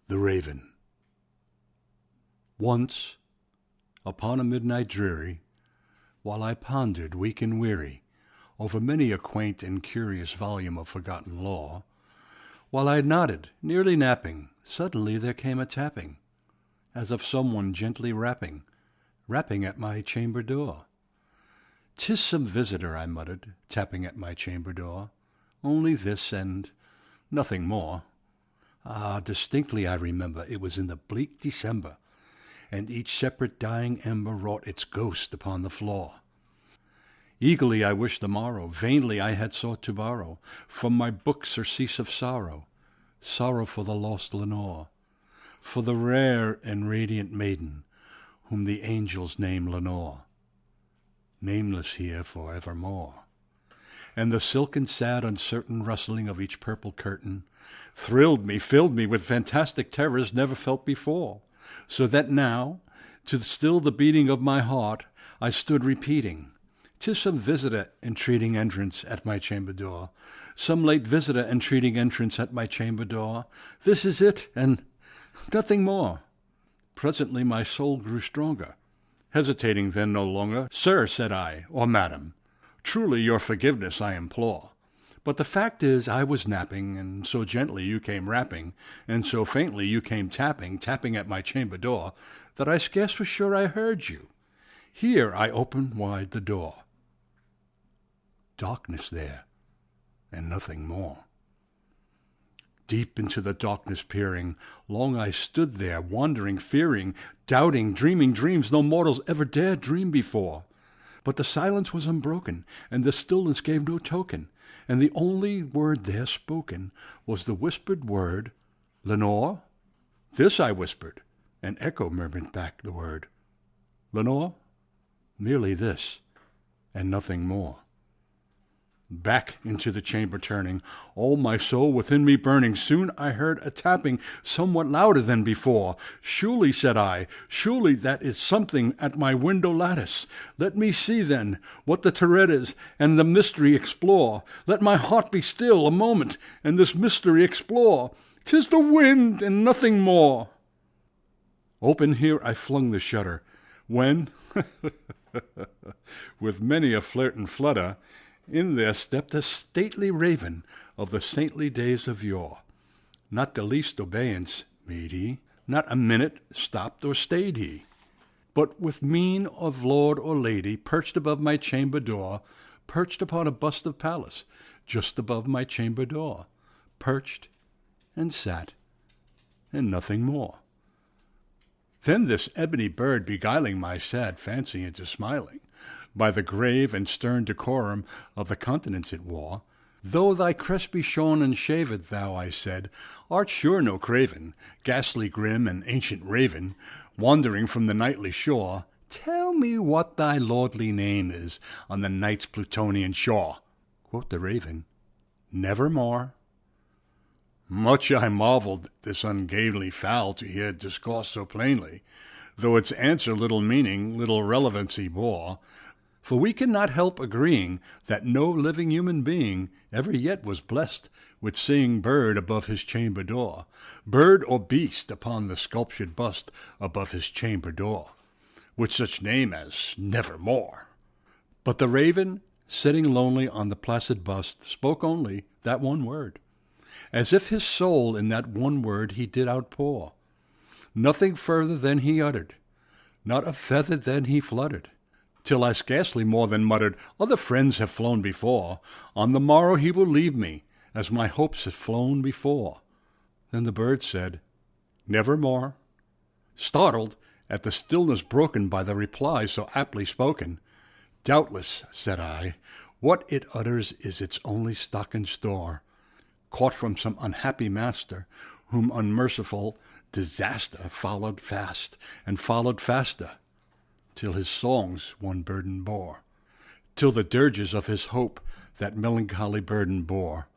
The Raven. Once, upon a midnight dreary, while I pondered, weak and weary, over many a quaint and curious volume of forgotten lore, while I nodded, nearly napping, suddenly there came a tapping, as of someone gently rapping at my chamber door. "'Tis some visitor," I muttered, tapping at my chamber door. "Only this, and nothing more." Ah, distinctly I remember it was in the bleak December, and each separate dying ember wrought its ghost upon the floor. Eagerly I wished the morrow, vainly I had sought to borrow from my book surcease of sorrow, sorrow for the lost Lenore, for the rare and radiant maiden whom the angels name Lenore, nameless here for evermore. And the silken, sad, uncertain rustling of each purple curtain thrilled me, filled me with fantastic terrors never felt before, so that now, to still the beating of my heart, I stood repeating, "'Tis some visitor entreating entrance at my chamber door, some late visitor entreating entrance at my chamber door. This is it, and nothing more." Presently my soul grew stronger. Hesitating then no longer, "Sir," said I, "or madam, truly your forgiveness I implore. But the fact is I was napping, and so gently you came rapping, and so faintly you came tapping at my chamber door, that I scarce was sure I heard you. Here I opened wide the door. Darkness there, and nothing more. Deep into the darkness peering, long I stood there, wondering, fearing, doubting, dreaming dreams no mortals ever dared dream before. But the silence was unbroken, and the stillness gave no token, and the only word there spoken was the whispered word, "Lenore?" "This," I whispered, and echo murmured back the word, "Lenore?" Merely this, and nothing more. Back into the chamber turning, all my soul within me burning, soon I heard a tapping somewhat louder than before. "Surely," said I, "surely that is something at my window lattice. Let me see, then, what the turret is, and the mystery explore. Let my heart be still a moment, and this mystery explore. 'Tis the wind, and nothing more." Open here I flung the shutter, when, with many a flirt and flutter, in there stepped a stately raven of the saintly days of yore. Not the least obeisance made he, not a minute stopped or stayed he, but with mien of lord or lady, perched above my chamber door, perched upon a bust of Pallas, just above my chamber door, perched and sat, and nothing more. Then this ebony bird, beguiling my sad fancy into smiling, by the grave and stern decorum of the countenance it wore, "Though thy crest be shorn and shaved, thou," I said, "art sure no craven, ghastly grim and ancient raven, wandering from the nightly shore. Tell me what thy lordly name is on the night's Plutonian shore." Quoth the raven, "Nevermore." Much I marveled this ungainly fowl to hear discourse so plainly, though its answer little meaning, little relevancy bore. For we cannot help agreeing that no living human being ever yet was blessed with seeing bird above his chamber door, bird or beast upon the sculptured bust above his chamber door, with such name as Nevermore. But the raven, sitting lonely on the placid bust, spoke only that one word, as if his soul in that one word he did outpour. Nothing further than he uttered, not a feather than he fluttered, till I scarcely more than muttered, "Other friends have flown before. On the morrow he will leave me, as my hopes have flown before." Then the bird said, "Nevermore." Startled at the stillness broken by the reply so aptly spoken, "Doubtless," said I, "what it utters is its only stock and store, caught from some unhappy master, whom unmerciful disaster followed fast, and followed faster, till his songs one burden bore, till the dirges of his hope that melancholy burden bore,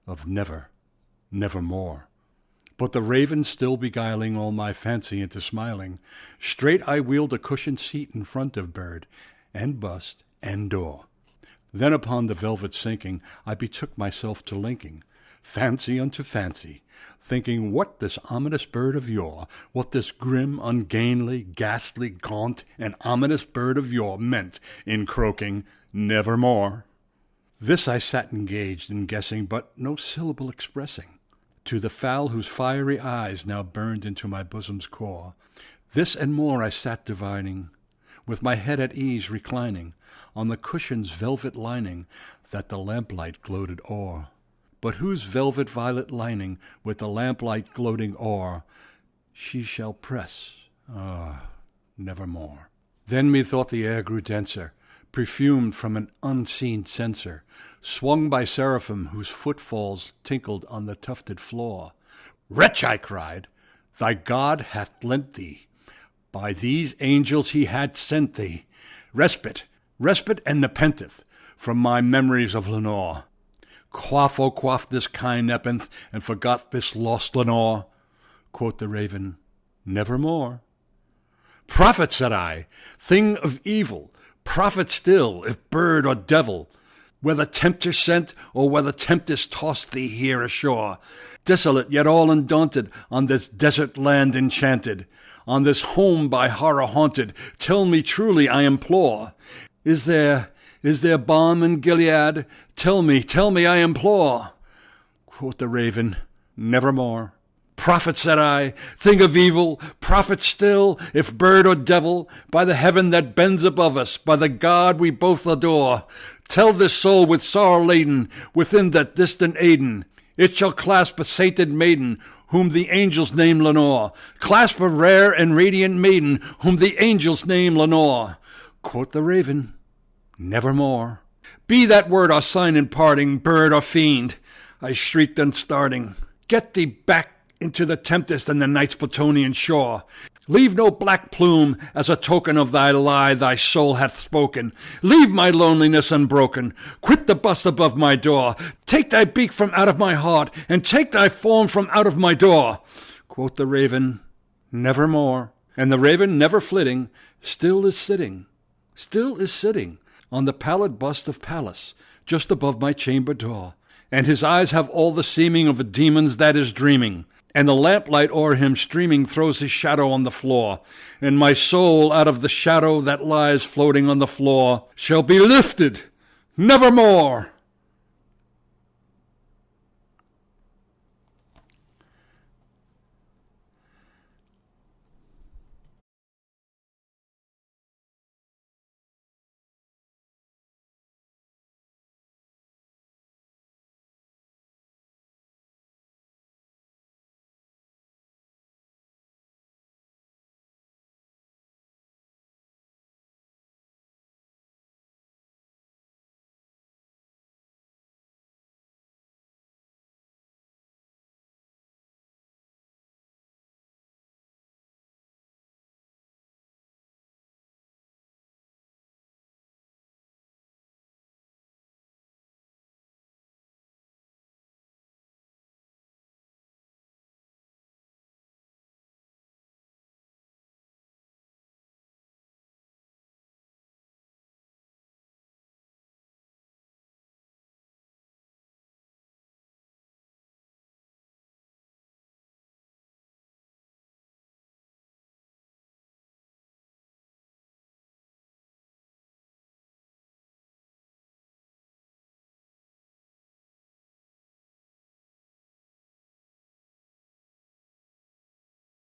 of never, nevermore." But the raven still beguiling all my fancy into smiling, straight I wheeled a cushioned seat in front of bird, and bust, and door. Then upon the velvet sinking, I betook myself to linking fancy unto fancy, thinking what this ominous bird of yore, what this grim, ungainly, ghastly, gaunt, and ominous bird of yore meant in croaking, "Nevermore." This I sat engaged in guessing, but no syllable expressing. To the fowl whose fiery eyes now burned into my bosom's core, this and more I sat divining, with my head at ease reclining on the cushion's velvet lining that the lamplight gloated o'er, but whose velvet violet lining with the lamplight gloating o'er she shall press, nevermore. Then methought the air grew denser, perfumed from an unseen censer, swung by seraphim whose footfalls tinkled on the tufted floor. "Wretch," I cried, "thy God hath lent thee, by these angels he had sent thee, respite and nepenthe from my memories of Lenore. Quaff, oh quaff this kind nepenthe, and forgot this lost Lenore." Quoth the raven, "Nevermore." "Prophet," said I, "thing of evil, prophet still, if bird or devil, whether tempter sent, or whether tempest tossed thee here ashore, desolate yet all undaunted, on this desert land enchanted, on this home by horror haunted, tell me truly, I implore, is there balm in Gilead? Tell me, I implore." Quoth the raven, "Nevermore." "Prophet," said I, "thing of evil, prophet still, if bird or devil, by the heaven that bends above us, by the God we both adore, tell this soul with sorrow laden, within that distant Aden, it shall clasp a sainted maiden, whom the angels name Lenore, clasp a rare and radiant maiden, whom the angels name Lenore." Quoth the raven, "Nevermore." "Be that word our sign in parting, bird or fiend," I shrieked unstarting, "get thee back into the tempest and the night's Plutonian shore. Leave no black plume as a token of thy lie thy soul hath spoken. Leave my loneliness unbroken. Quit the bust above my door. Take thy beak from out of my heart, and take thy form from out of my door." Quoth the raven, "Nevermore." And the raven, never flitting, still is sitting on the pallid bust of Pallas, just above my chamber door. And his eyes have all the seeming of a demon's that is dreaming, and the lamplight o'er him streaming throws his shadow on the floor, and my soul out of the shadow that lies floating on the floor shall be lifted nevermore.